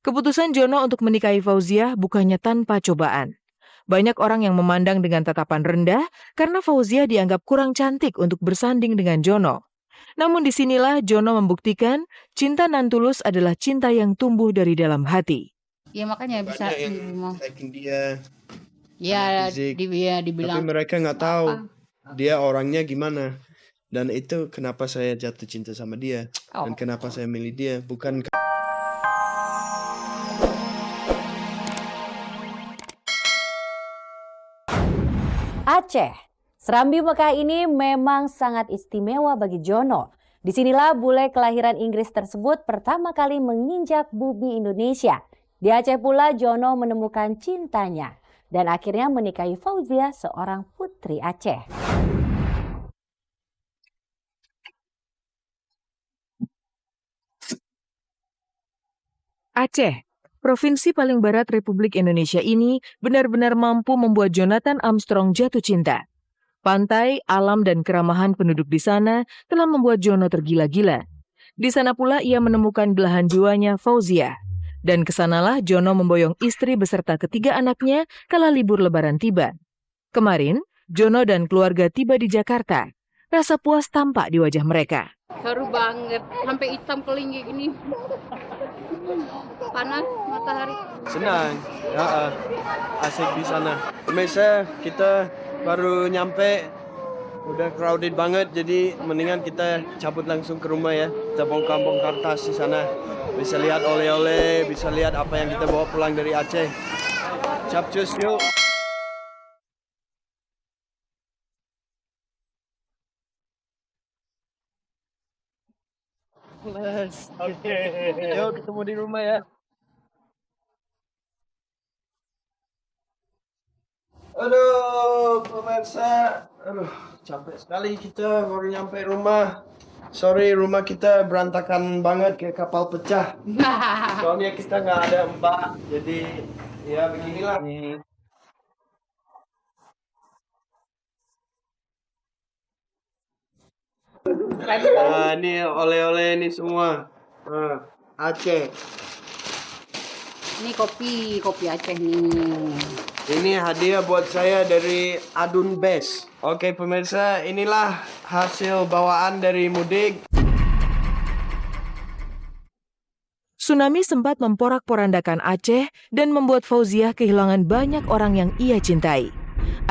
Keputusan Jono untuk menikahi Fauziah bukannya tanpa cobaan. Banyak orang yang memandang dengan tatapan rendah karena Fauziah dianggap kurang cantik untuk bersanding dengan Jono. Namun disinilah Jono membuktikan cinta nan tulus adalah cinta yang tumbuh dari dalam hati. Ya makanya bisa Banyak yang liking dia, ya fisik. dibilang. Tapi mereka nggak tahu dia orangnya gimana. Dan itu kenapa saya jatuh cinta sama dia. Dan kenapa saya milih dia. Bukan Aceh. Serambi Mekah ini memang sangat istimewa bagi Jono. Disinilah bule kelahiran Inggris tersebut pertama kali menginjak bumi Indonesia. Di Aceh pula Jono menemukan cintanya dan akhirnya menikahi Fauziah, seorang putri Aceh. Aceh, provinsi paling barat Republik Indonesia ini benar-benar mampu membuat Jonathan Armstrong jatuh cinta. Pantai, alam, dan keramahan penduduk di sana telah membuat Jono tergila-gila. Di sana pula ia menemukan belahan jiwanya, Fauziah. Dan kesanalah Jono memboyong istri beserta ketiga anaknya kala libur lebaran tiba. Kemarin, Jono dan keluarga tiba di Jakarta. Rasa puas tampak di wajah mereka. Seru banget, sampai hitam keling gini. Panas matahari. senang. Ya, asik di sana. Pemirsa, kita baru nyampe. Udah crowded banget, jadi mendingan kita cabut langsung ke rumah ya. Kita bongkar-bongkar tas di sana. Bisa lihat oleh-oleh, bisa lihat apa yang kita bawa pulang dari Aceh. Capcus yuk. Oke. Yuk ketemu di rumah ya. Aduh, pemirsa. Aduh, capek sekali kita baru nyampe rumah. Sorry, rumah kita berantakan banget kayak kapal pecah. Soalnya kita nggak ada mbak, jadi ya beginilah. Nah, ini oleh-oleh ini semua. Aceh. Ini kopi Aceh nih. Ini hadiah buat saya dari Adun Best. Oke pemirsa, inilah hasil bawaan dari mudik. Tsunami sempat memporak-porandakan Aceh dan membuat Fauziah kehilangan banyak orang yang ia cintai.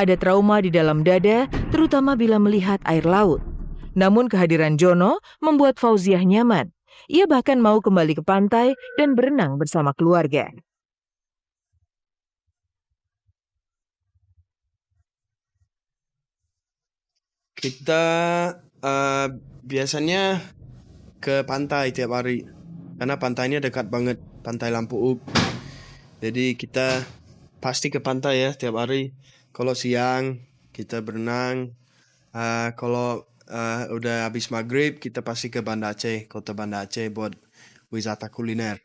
Ada trauma di dalam dada, terutama bila melihat air laut. Namun kehadiran Jono membuat Fauziah nyaman. Ia bahkan mau kembali ke pantai dan berenang bersama keluarga. Kita biasanya ke pantai tiap hari. Karena pantainya dekat banget, Pantai Lampu Up. Jadi kita pasti ke pantai ya tiap hari. Kalau siang kita berenang. Kalau udah habis maghrib kita pasti ke Banda Aceh, kota Banda Aceh buat wisata kuliner.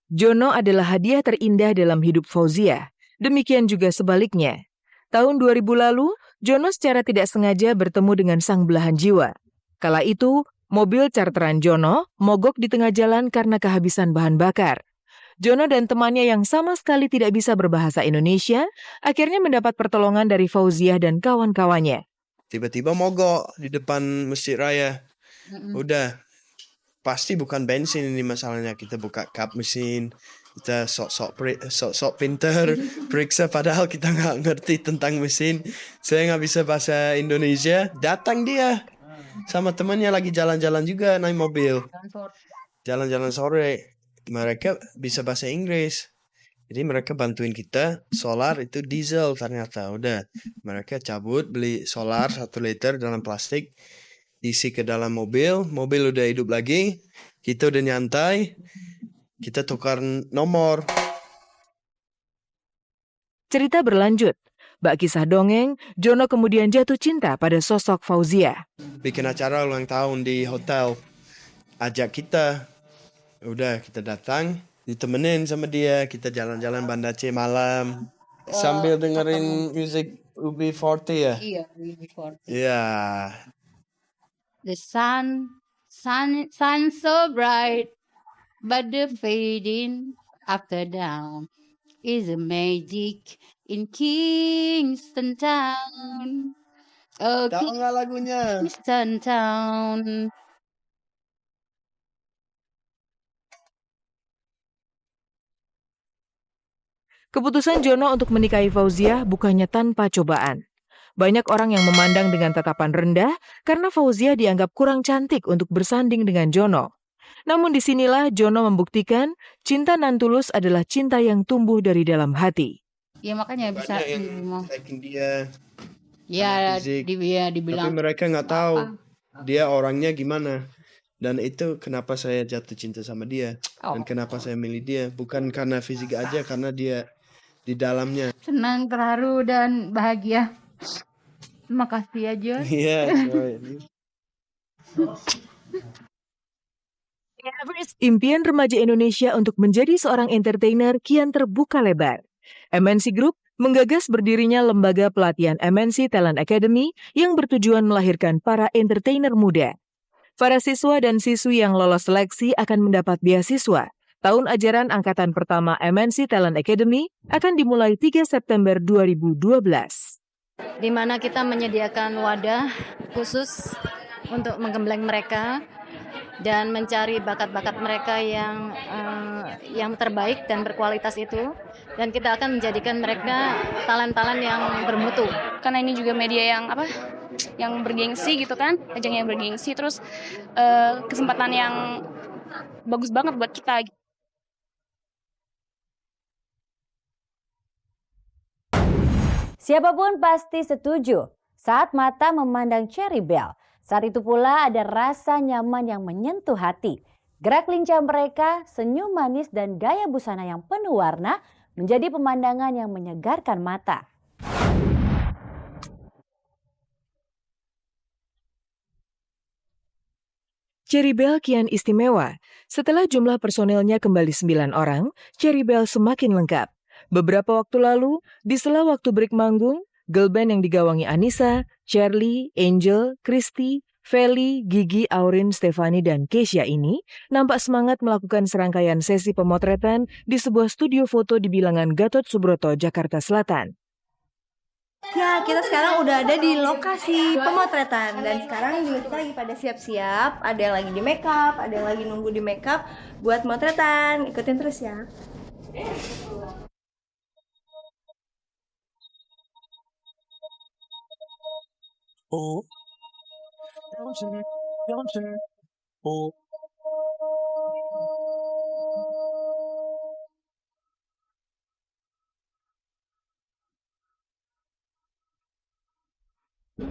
Jono adalah hadiah terindah dalam hidup Fauziah. Demikian juga sebaliknya. Tahun 2000 lalu, Jono secara tidak sengaja bertemu dengan sang belahan jiwa. Kala itu, mobil charteran Jono mogok di tengah jalan karena kehabisan bahan bakar. Jono dan temannya yang sama sekali tidak bisa berbahasa Indonesia, akhirnya mendapat pertolongan dari Fauziah dan kawan-kawannya. Tiba-tiba mogok di depan Masjid Raya. Udah, pasti bukan bensin ini masalahnya. Kita buka kap mesin, kita sok-sok pinter, periksa padahal kita nggak ngerti tentang mesin. Saya nggak bisa bahasa Indonesia. Datang dia sama temannya lagi jalan-jalan juga naik mobil. Jalan-jalan sore. Mereka bisa bahasa Inggris. Jadi mereka bantuin kita. Solar itu diesel ternyata. Udah, mereka cabut beli solar 1 liter dalam plastik. Isi ke dalam mobil. Mobil udah hidup lagi. Kita udah nyantai. Kita tukar nomor. Cerita berlanjut. Bak kisah dongeng, Jono kemudian jatuh cinta pada sosok Fauziah. Bikin acara ulang tahun di hotel. Ajak kita. Udah kita datang. Ditemenin sama dia. Kita jalan-jalan Banda Aceh malam. Sambil dengerin musik UB40 ya? Iya, UB40. Iya. The sun so bright, but the fading after down is a magic in Kingston Town. Oh, Tahu nggak lagunya? Kingston Town. Keputusan Jono untuk menikahi Fauziah bukannya tanpa cobaan. Banyak orang yang memandang dengan tatapan rendah karena Fauziah dianggap kurang cantik untuk bersanding dengan Jono. Namun disinilah Jono membuktikan cinta nan tulus adalah cinta yang tumbuh dari dalam hati. Ya makanya bisa Banyak yang liking dia, ya fisik. dia tapi dibilang mereka nggak tahu dia orangnya gimana. Dan itu kenapa saya jatuh cinta sama dia. Dan kenapa saya milih dia. Bukan karena fisik aja, karena dia di dalamnya. senang, terharu dan bahagia. Terima kasih ya John. Iya. Impian remaja Indonesia untuk menjadi seorang entertainer kian terbuka lebar. MNC Group menggagas berdirinya lembaga pelatihan MNC Talent Academy yang bertujuan melahirkan para entertainer muda. Para siswa dan siswi yang lolos seleksi akan mendapat beasiswa. Tahun ajaran angkatan pertama MNC Talent Academy akan dimulai 3 September 2012. Di mana kita menyediakan wadah khusus untuk menggembleng mereka dan mencari bakat-bakat mereka yang terbaik dan berkualitas itu, dan kita akan menjadikan mereka talent-talent yang bermutu. Karena ini juga media yang bergengsi gitu kan, ajang yang bergengsi, terus kesempatan yang bagus banget buat kita. Siapapun pasti setuju saat mata memandang Cherry Belle. Saat itu pula ada rasa nyaman yang menyentuh hati. Gerak lincah mereka, senyum manis dan gaya busana yang penuh warna menjadi pemandangan yang menyegarkan mata. Cherry Belle kian istimewa. Setelah jumlah personelnya kembali 9 orang, Cherry Belle semakin lengkap. Beberapa waktu lalu, di sela waktu break manggung, girl band yang digawangi Anissa, Charlie, Angel, Christy, Feli, Gigi, Aurin, Stefani, dan Keisha ini nampak semangat melakukan serangkaian sesi pemotretan di sebuah studio foto di bilangan Gatot Subroto, Jakarta Selatan. Ya, kita sekarang udah ada di lokasi pemotretan dan sekarang juga kita lagi pada siap-siap. Ada yang lagi di makeup, ada yang lagi nunggu di makeup buat motretan. Ikutin terus ya. Oh, oh.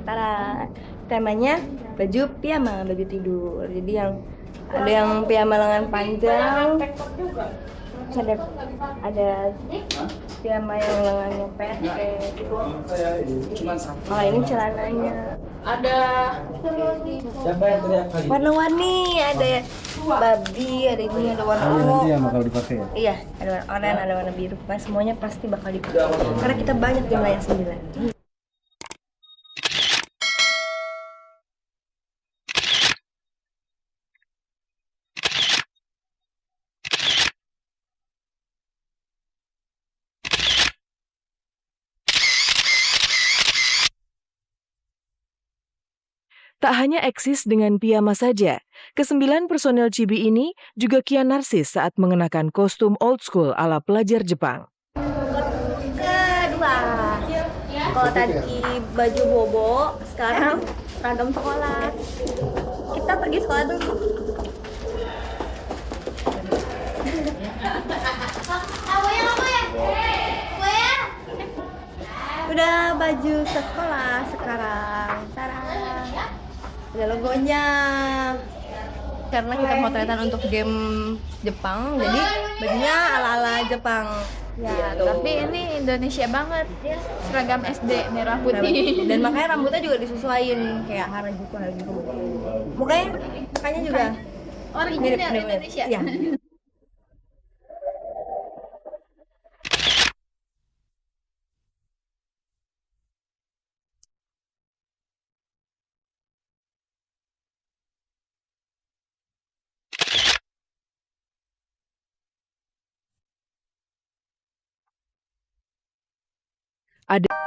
Tara, temanya baju piyama, baju tidur. Jadi ada yang piyama lengan panjang, terus ada piyama yang lengannya pendek. Oh, ini celananya. Ada warna-warni, ada babi, ada ini, ada warna ungu. Itu yang bakal dipakai ya? Iya, ada warna oranye, ada warna biru. Pokoknya semuanya pasti bakal dipakai. Karena kita banyak jumlahnya 9. Tak hanya eksis dengan piyama saja, ke-9 personel Chibi ini juga kian narsis saat mengenakan kostum old school ala pelajar Jepang. Kedua, kalau tadi baju bobo, sekarang seragam sekolah. Kita pergi sekolah dulu. Udah baju sekolah sekarang. Tara. Ada logonya. Karena kita motretan untuk game Jepang, jadi bajunya ala-ala Jepang. Ya, tapi ini Indonesia banget. Seragam SD merah putih. Dan makanya rambutnya juga disesuaiin kayak Harajuku. Mukanya juga Original mirip. Indonesia. Iya. Ada